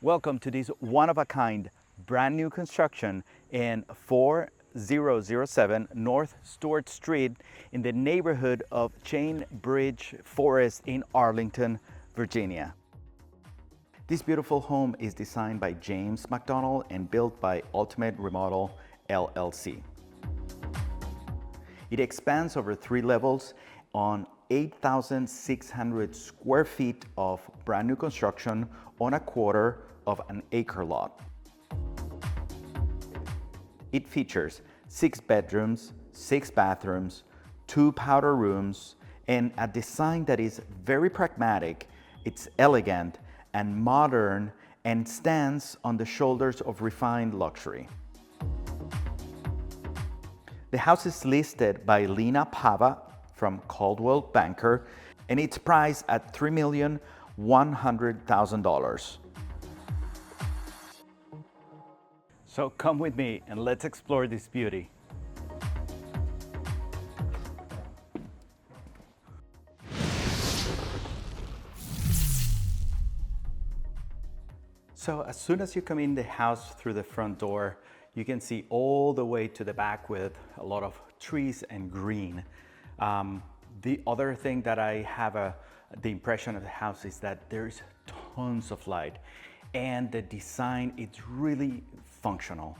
Welcome to this one-of-a-kind brand new construction in 4007 North Stewart Street in the neighborhood of Chain Bridge Forest in Arlington, Virginia. This beautiful home is designed by James McDonald and built by Ultimate Remodel LLC. It expands over 3 levels on 8,600 square feet of brand new construction on a quarter of an acre lot. It features 6 bedrooms, 6 bathrooms, 2 powder rooms, and a design that is very pragmatic. It's elegant and modern and stands on the shoulders of refined luxury. The house is listed by Lina Pava from Coldwell Banker, and it's priced at $3,100,000. So come with me and let's explore this beauty. So as soon as you come in the house through the front door, you can see all the way to the back with a lot of trees and green. The other thing that I have the impression of the house is that there's tons of light and the design is really functional.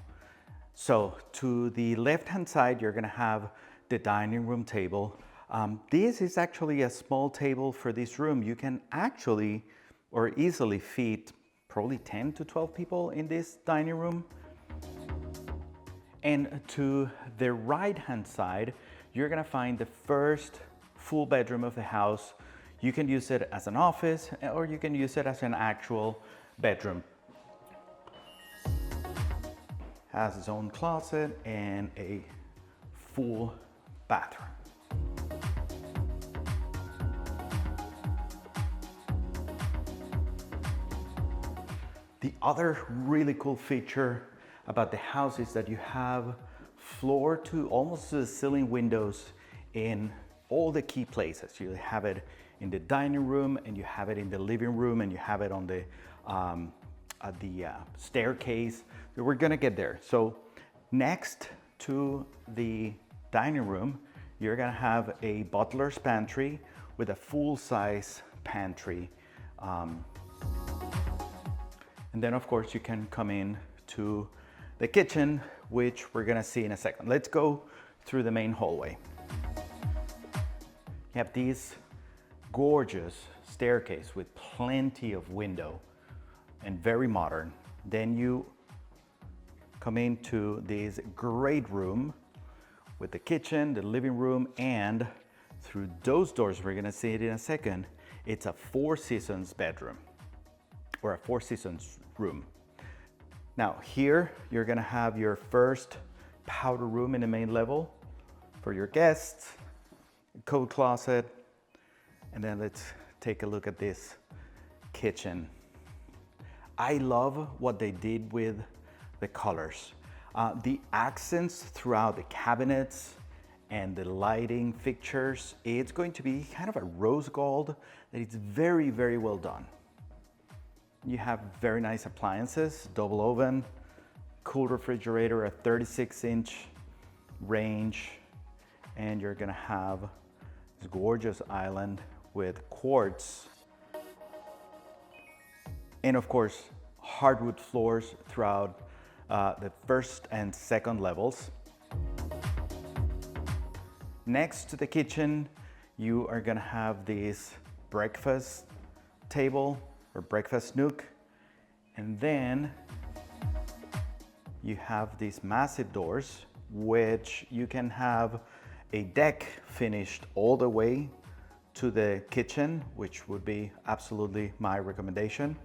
So to the left-hand side, you're gonna have the dining room table. This is actually a small table for this room. You can actually or easily fit probably 10 to 12 people in this dining room. And to the right-hand side, you're gonna find the first full bedroom of the house. You can use it as an office or you can use it as an actual bedroom. Has its own closet and a full bathroom. The other really cool feature about the house is that you have floor to almost to the ceiling windows in all the key places. You have it in the dining room and you have it in the living room and you have it on the staircase. We're gonna get there. So next to the dining room, you're gonna have a butler's pantry with a full-size pantry. And then of course you can come in to the kitchen, which we're gonna see in a second. Let's go through the main hallway. You have these gorgeous staircase with plenty of window and very modern. Then you come into this great room with the kitchen, the living room, and through those doors, we're gonna see it in a second, it's a 4 seasons bedroom or a 4 seasons room. Now here, you're gonna have your first powder room in the main level for your guests, coat closet, and then let's take a look at this kitchen. I love what they did with the colors. The accents throughout the cabinets and the lighting fixtures, it's going to be kind of a rose gold that it's very, very well done. You have very nice appliances, double oven, cool refrigerator, a 36-inch range, and you're gonna have this gorgeous island with quartz. And of course, hardwood floors throughout the first and second levels. Next to the kitchen, you are gonna have this breakfast table or breakfast nook. And then you have these massive doors, which you can have a deck finished all the way to the kitchen, which would be absolutely my recommendation.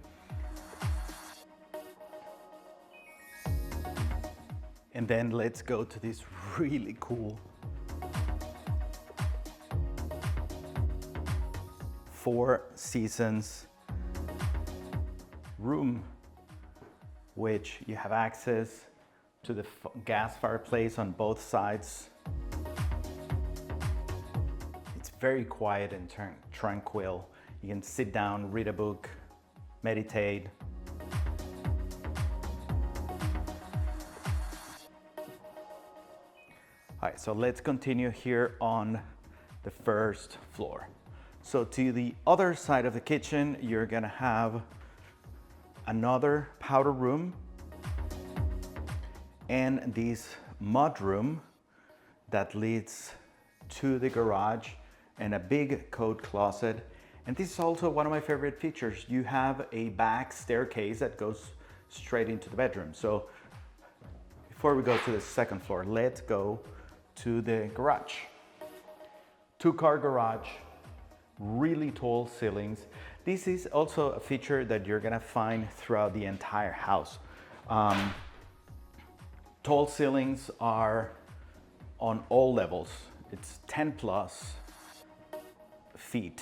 And then let's go to this really cool 4 seasons room, which you have access to the gas fireplace on both sides. It's very quiet and tranquil. You can sit down, read a book, meditate. All right, so let's continue here on the first floor. So to the other side of the kitchen, you're gonna have another powder room and this mud room that leads to the garage and a big coat closet. And this is also one of my favorite features. You have a back staircase that goes straight into the bedroom. So before we go to the second floor, let's go to the garage. 2-car garage, really tall ceilings. This is also a feature that you're gonna find throughout the entire house. Tall ceilings are on all levels. It's 10 plus feet.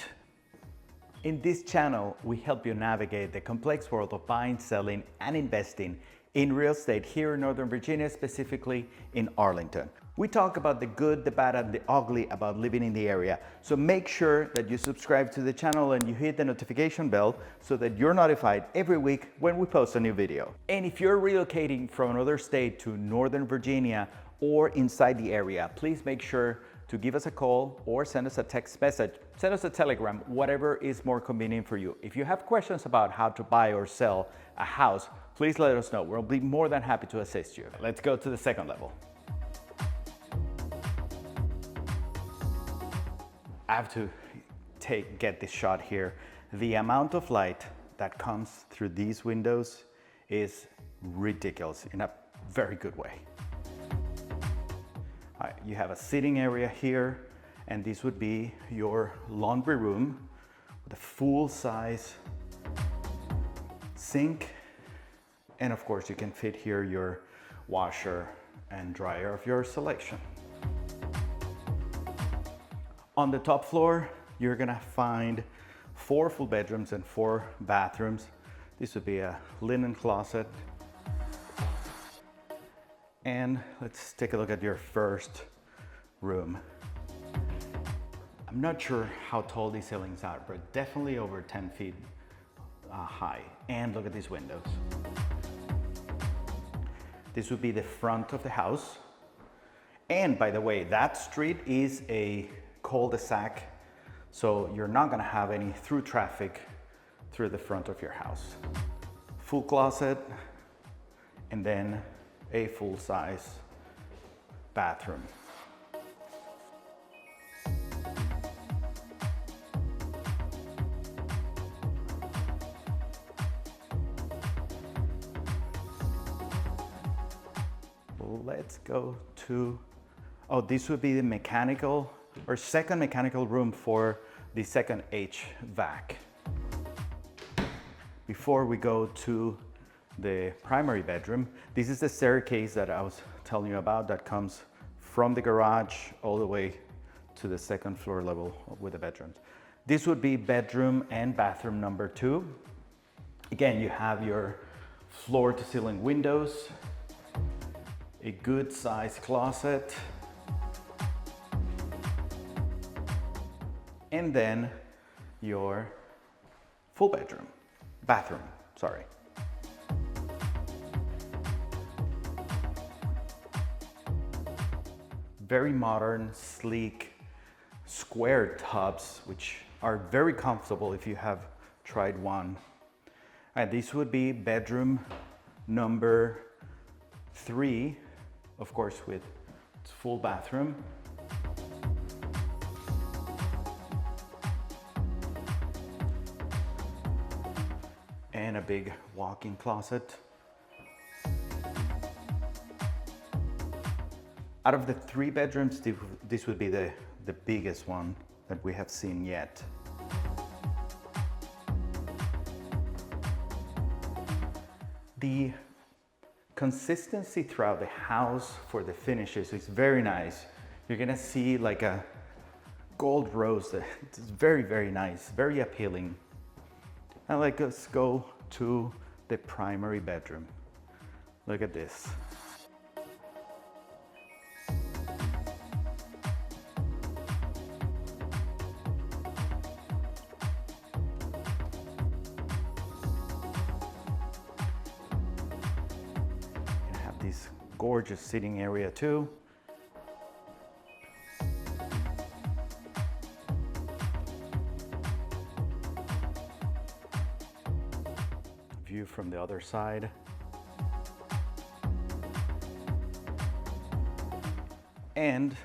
In this channel, we help you navigate the complex world of buying, selling, and investing in real estate here in Northern Virginia, specifically in Arlington. We talk about the good, the bad, and the ugly about living in the area. So make sure that you subscribe to the channel and you hit the notification bell so that you're notified every week when we post a new video. And if you're relocating from another state to Northern Virginia or inside the area, please make sure to give us a call or send us a text message, send us a telegram, whatever is more convenient for you. If you have questions about how to buy or sell a house, please let us know. We'll be more than happy to assist you. Let's go to the second level. I have to get this shot here. The amount of light that comes through these windows is ridiculous in a very good way. All right, you have a sitting area here, and this would be your laundry room with a full-size sink. And of course, you can fit here your washer and dryer of your selection. On the top floor, you're gonna find 4 full bedrooms and 4 bathrooms. This would be a linen closet. And let's take a look at your first room. I'm not sure how tall these ceilings are, but definitely over 10 feet high. And look at these windows. This would be the front of the house. And by the way, that street is a cul-de-sac, so you're not gonna have any through traffic through the front of your house. Full closet, and then a full-size bathroom. Let's go to, oh, this would be the mechanical or second mechanical room for the second HVAC. Before we go to the primary bedroom, this is the staircase that I was telling you about that comes from the garage all the way to the second floor level with the bedrooms. This would be bedroom and bathroom number 2. Again, you have your floor to ceiling windows, a good sized closet, and then your full bathroom, sorry. Very modern, sleek, square tubs, which are very comfortable if you have tried one. And this would be bedroom number 3, of course, with its full bathroom. And a big walk-in closet. Out of the 3 bedrooms, this would be the biggest one that we have seen yet. The consistency throughout the house for the finishes is very nice. You're gonna see like a gold rose. It's very, very nice, very appealing. And let's go to the primary bedroom. Look at this. This gorgeous sitting area too. from the other side. And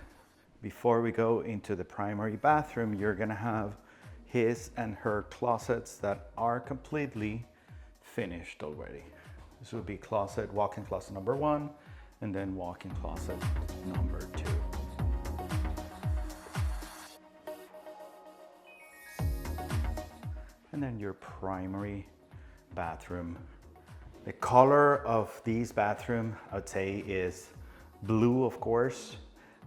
before we go into the primary bathroom, you're gonna have his and her closets that are completely finished already. This would be walk-in closet number 1, and then walk-in closet number 2. And then your primary bathroom. The color of these bathroom, I would say, is blue, of course.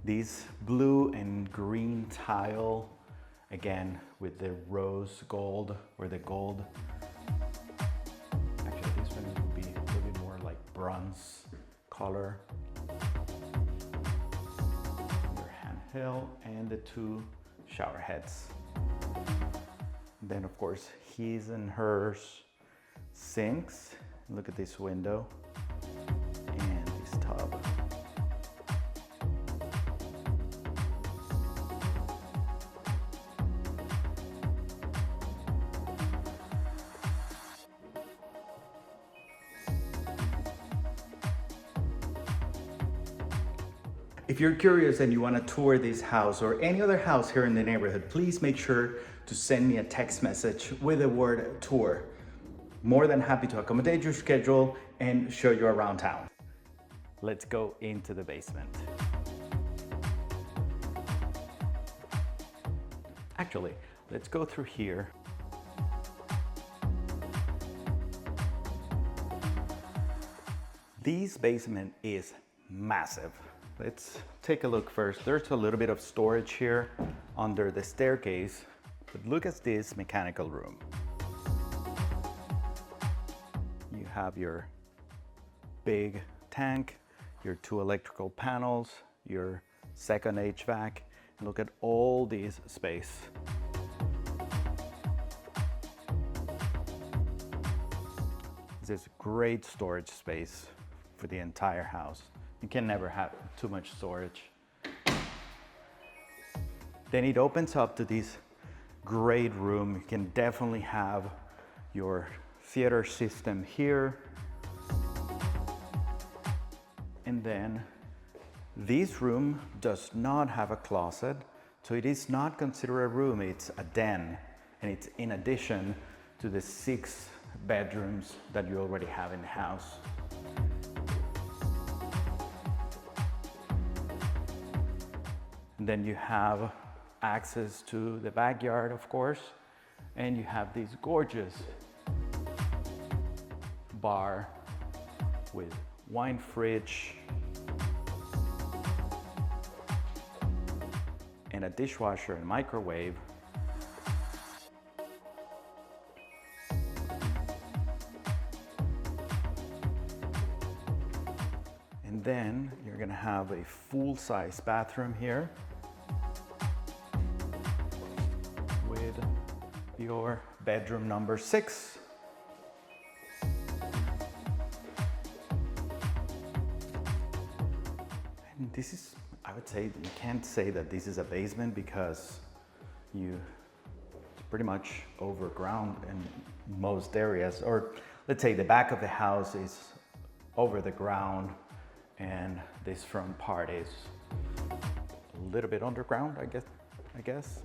These blue and green tile, again, with the rose gold, or the gold. Actually, this one would be a little bit more like bronze color. Your handheld and the 2 shower heads. Then, of course, his and hers sinks. Look at this window and this tub. If you're curious and you want to tour this house or any other house here in the neighborhood, please make sure to send me a text message with the word tour. More than happy to accommodate your schedule and show you around town. Let's go into the basement. Actually, let's go through here. This basement is massive. Let's take a look first. There's a little bit of storage here under the staircase, but look at this mechanical room. You have your big tank, your 2 electrical panels, your second HVAC. Look at all this space. This is great storage space for the entire house. You can never have too much storage. Then it opens up to this great room. You can definitely have your theater system here. And then this room does not have a closet, so it is not considered a room, it's a den. And it's in addition to the 6 bedrooms that you already have in the house. And then you have access to the backyard, of course, and you have this gorgeous bar with wine fridge and a dishwasher and microwave. And then you're gonna have a full-size bathroom here with your bedroom number 6. And this is, I would say, you can't say that this is a basement because it's pretty much overground in most areas. Or let's say the back of the house is over the ground and this front part is a little bit underground, I guess.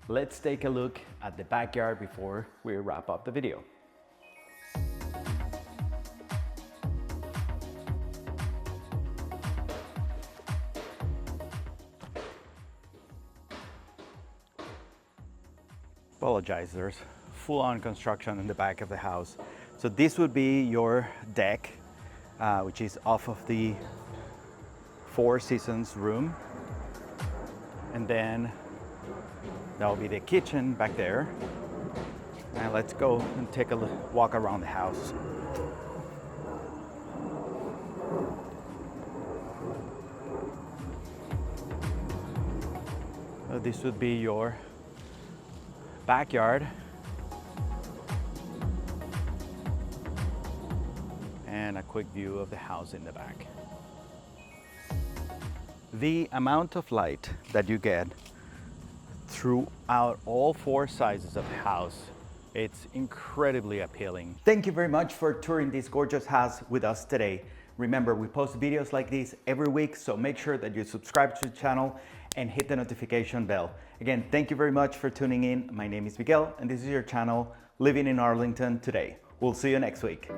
Let's take a look at the backyard before we wrap up the video. Apologize, there's full-on construction in the back of the house. So this would be your deck, which is off of the Four Seasons room. And then that will be the kitchen back there. And let's go and take a walk around the house. So this would be your backyard. And a quick view of the house in the back. The amount of light that you get throughout all four sizes of house. It's incredibly appealing. Thank you very much for touring this gorgeous house with us today. Remember, we post videos like these every week, so make sure that you subscribe to the channel and hit the notification bell. Again, thank you very much for tuning in. My name is Miguel, and this is your channel, Living in Arlington Today. We'll see you next week.